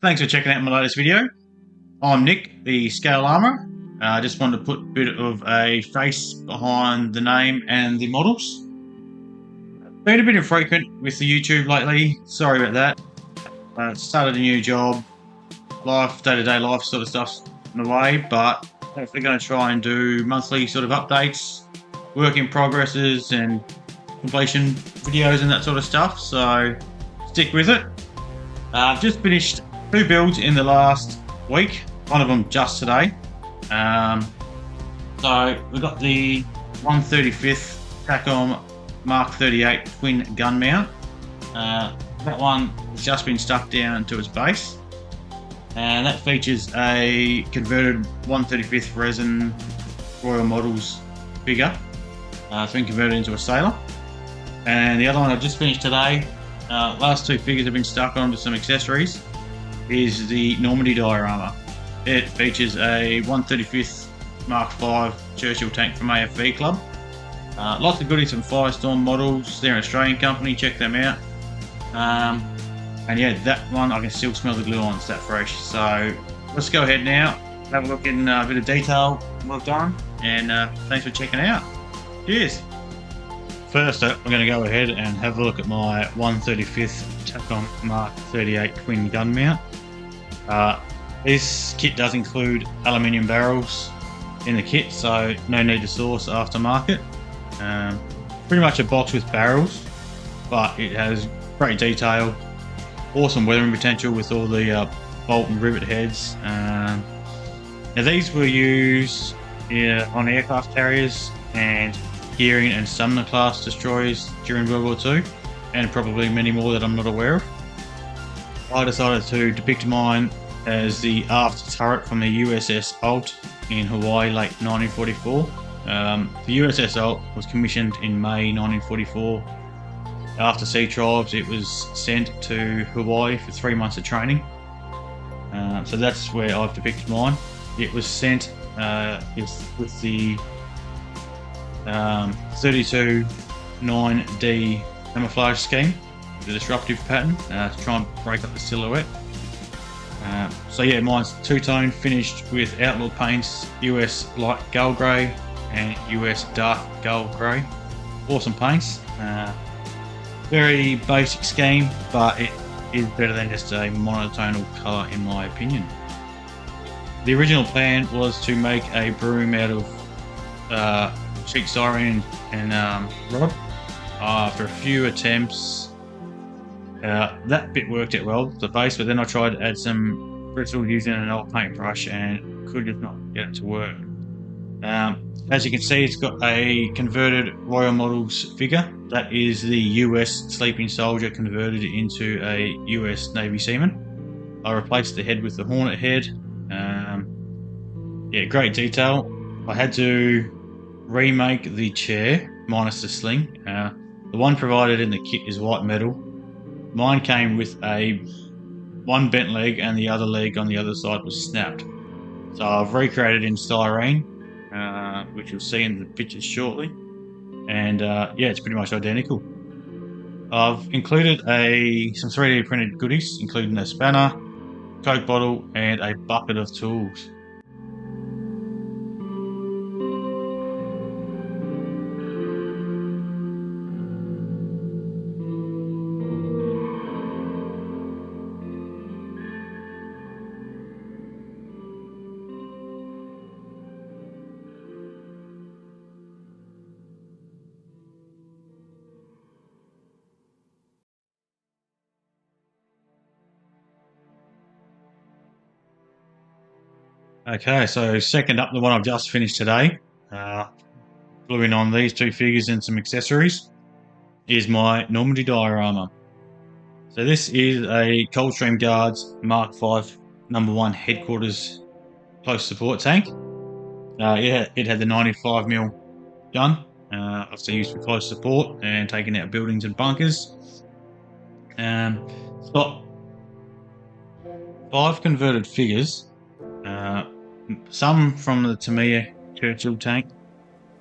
Thanks for checking out my latest video. I'm Nick, the Scale Armourer. I just wanted to put a bit of a face behind the name and the models. Been a bit infrequent with the YouTube lately, sorry about that. Started a new job, day-to-day life sort of stuff's in the way, but hopefully going to try and do monthly sort of updates, work in progresses and completion videos and that sort of stuff, so stick with it. I've just finished 2 builds in the last week, one of them just today. So we've got the 135th Takom MK.38 twin gun mount. That one has just been stuck down to its base, and that features a converted 135th resin Royal Models figure. It's been converted into a sailor. And the other one I've just finished today, last 2 figures have been stuck on with some accessories, is the Normandy diorama. It features a 135th Mark V Churchill tank from AFV Club. Lots of goodies from Firestorm models. They're an Australian company, check them out. And yeah, that one I can still smell the glue on, it's that fresh. So let's go ahead now, have a look in a bit of detail what I've done, and thanks for checking out. Cheers! First up, I'm going to go ahead and have a look at my 135th Takom MK.38 twin gun mount. This kit does include aluminium barrels in the kit, so no need to source aftermarket. Pretty much a box with barrels, but it has great detail, awesome weathering potential with all the bolt and rivet heads. Now these were used on aircraft carriers and Gearing and Sumner class destroyers during World War II, and probably many more that I'm not aware of. I decided to depict mine as the aft turret from the USS Alt in Hawaii late 1944. The USS Alt was commissioned in May 1944. After sea trials, it was sent to Hawaii for 3 months of training. So that's where I've depicted mine. It was sent with the 32 9D camouflage scheme, the disruptive pattern, to try and break up the silhouette. So yeah, mine's 2-tone, finished with outlaw paints, US light gull grey and US dark gull grey. Awesome paints. Very basic scheme, but it is better than just a monotonal colour in my opinion. The original plan was to make a broom out of sheet styrene and rod. After a few attempts, that bit worked out well, the base, but then I tried to add some bristles using an old paintbrush and could just not get it to work. As you can see, it's got a converted Royal Models figure. That is the US sleeping soldier converted into a US Navy seaman. I replaced the head with the Hornet head. Yeah, great detail. I had to remake the chair minus the sling. The one provided in the kit is white metal. Mine came with one bent leg, and the other leg on the other side was snapped. So I've recreated in styrene, which you'll see in the pictures shortly. And yeah, it's pretty much identical. I've included some 3D printed goodies, including a spanner, Coke bottle, and a bucket of tools. Okay, so second up, the one I've just finished today, gluing on these 2 figures and some accessories, is my Normandy diorama. So this is a Coldstream Guards Mark V No. 1 headquarters close support tank. Yeah, it had the 95mm gun, obviously used for close support and taking out buildings and bunkers. It's got 5 converted figures, some from the Tamiya Churchill tank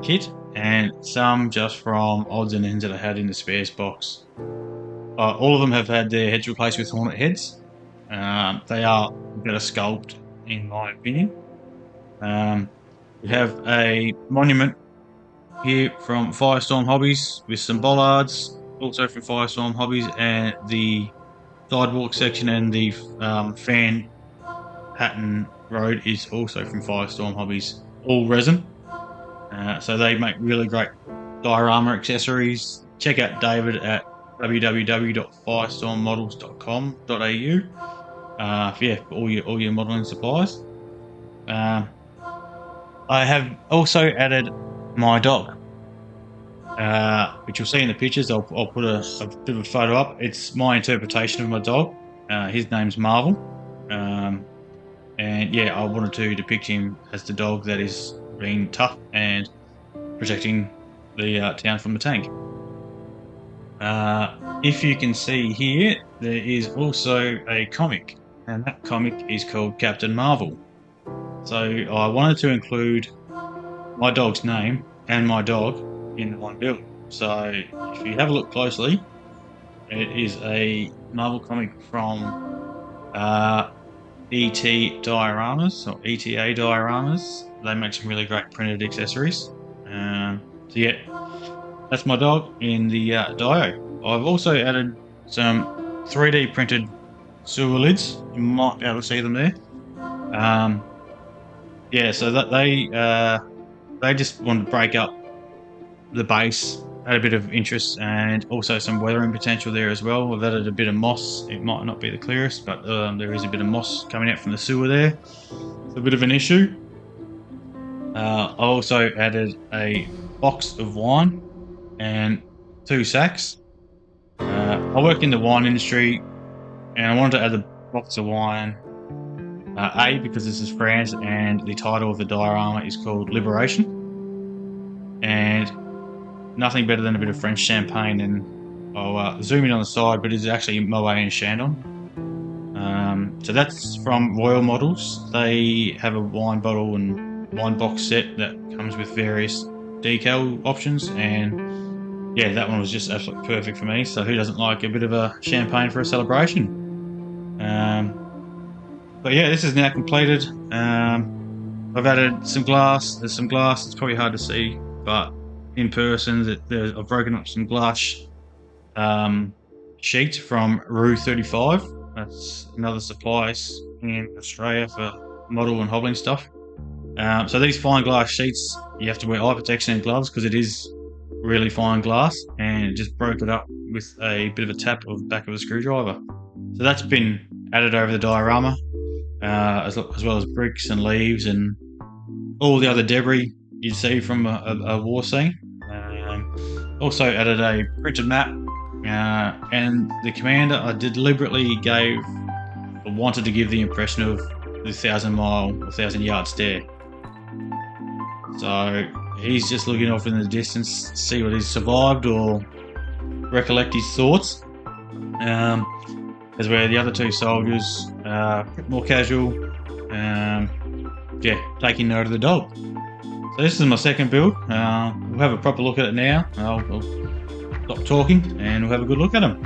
kit, and some just from odds and ends that I had in the spares box. All of them have had their heads replaced with Hornet heads. They are better sculpted, in my opinion. We have a monument here from Firestorm Hobbies with some bollards, also from Firestorm Hobbies, and the sidewalk section and the fan pattern road is also from Firestorm Hobbies, all resin. So they make really great diorama accessories. Check out David at www.firestormmodels.com.au. For all your modelling supplies. I have also added my dog, which you'll see in the pictures. I'll put a bit of a photo up. It's my interpretation of my dog. His name's Marvel. And yeah, I wanted to depict him as the dog that is being tough and protecting the town from the tank. If you can see here, there is also a comic, and that comic is called Captain Marvel. So I wanted to include my dog's name and my dog in one build. So if you have a look closely, it is a Marvel comic from ET Dioramas, or ETA Dioramas. They make some really great printed accessories. So yeah, that's my dog in the dio. I've also added some 3D printed sewer lids. You might be able to see them there. So that they just wanted to break up the base, add a bit of interest, and also some weathering potential there as well. I've added a bit of moss. It might not be the clearest, but there is a bit of moss coming out from the sewer there. It's a bit of an issue. I also added a box of wine and 2 sacks. I work in the wine industry, and I wanted to add the box of wine. A, because this is France, and the title of the diorama is called Liberation. And nothing better than a bit of French champagne, and I'll zoom in on the side, but it's actually Moet and Chandon. So that's from Royal Models. They have a wine bottle and wine box set that comes with various decal options, and yeah, that one was just absolutely perfect for me. So who doesn't like a bit of a champagne for a celebration? But yeah, this is now completed. I've added some glass. There's some glass. It's probably hard to see, but in person, I've broken up some glass sheet from Rue 35. That's another supplier in Australia for model and hobbling stuff. So these fine glass sheets, you have to wear eye protection and gloves because it is really fine glass, and it just broke it up with a bit of a tap of the back of a screwdriver. So that's been added over the diorama, as well as bricks and leaves and all the other debris you'd see from a war scene. Also added a printed map, and the commander I deliberately wanted to give the impression of the 1,000-yard stare. So he's just looking off in the distance to see what he's survived or recollect his thoughts. As where the other 2 soldiers a bit more casual, taking note of the dog. So this is my second build. We'll have a proper look at it now. I'll stop talking and we'll have a good look at them.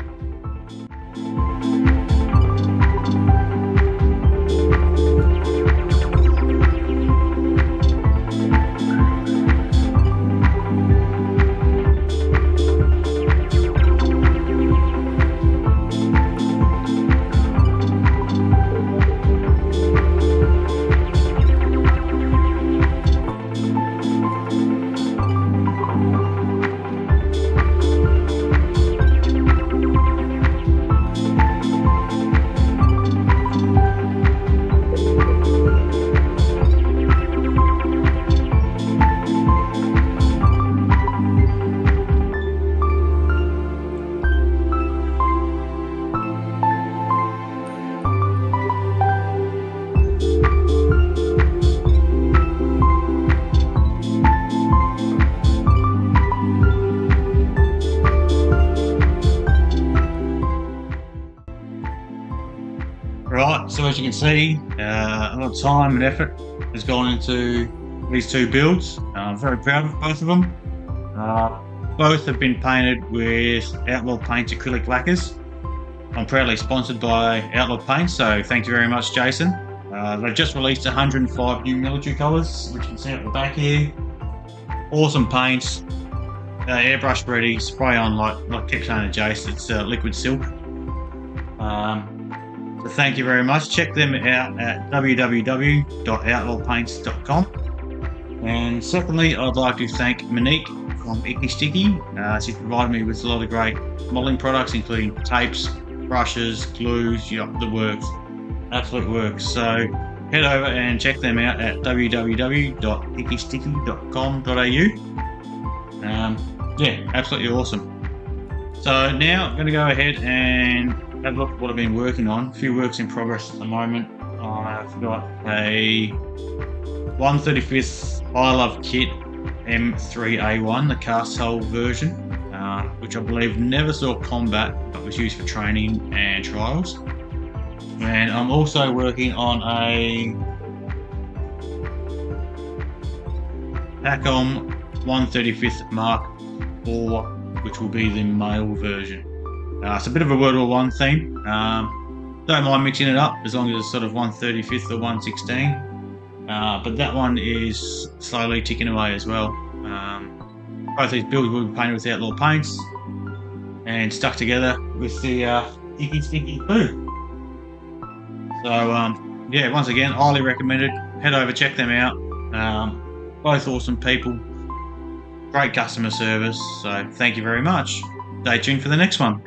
Right, so as you can see, a lot of time and effort has gone into these 2 builds. I'm very proud of both of them. Both have been painted with Outlaw Paints acrylic lacquers. I'm proudly sponsored by Outlaw Paints, so thank you very much, Jason. They've just released 105 new military colours, which you can see at the back here. Awesome paints, airbrush ready, spray on like kept saying to Jace, it's liquid silk. So thank you very much. Check them out at www.outlawpaints.com. And secondly, I'd like to thank Monique from Icky Sticky. She's provided me with a lot of great modelling products, including tapes, brushes, glues, the works, absolute works. So head over and check them out at www.ickysticky.com.au. Yeah, absolutely awesome. So now I'm going to go ahead and have a look at what I've been working on. A few works in progress at the moment. I've got a 1/35 I Love Kit M3A1, the cast hull version, which I believe never saw combat but was used for training and trials. And I'm also working on a Takom 1/35 Mark IV, which will be the male version. It's a bit of a World War I theme. Don't mind mixing it up as long as it's sort of 1/35 or 1/16. But that one is slowly ticking away as well. Both these builds will be painted with Outlaw Paints and stuck together with the Icky Sticky glue. So yeah, once again, highly recommended. Head over, check them out. Both awesome people, great customer service. So thank you very much. Stay tuned for the next one.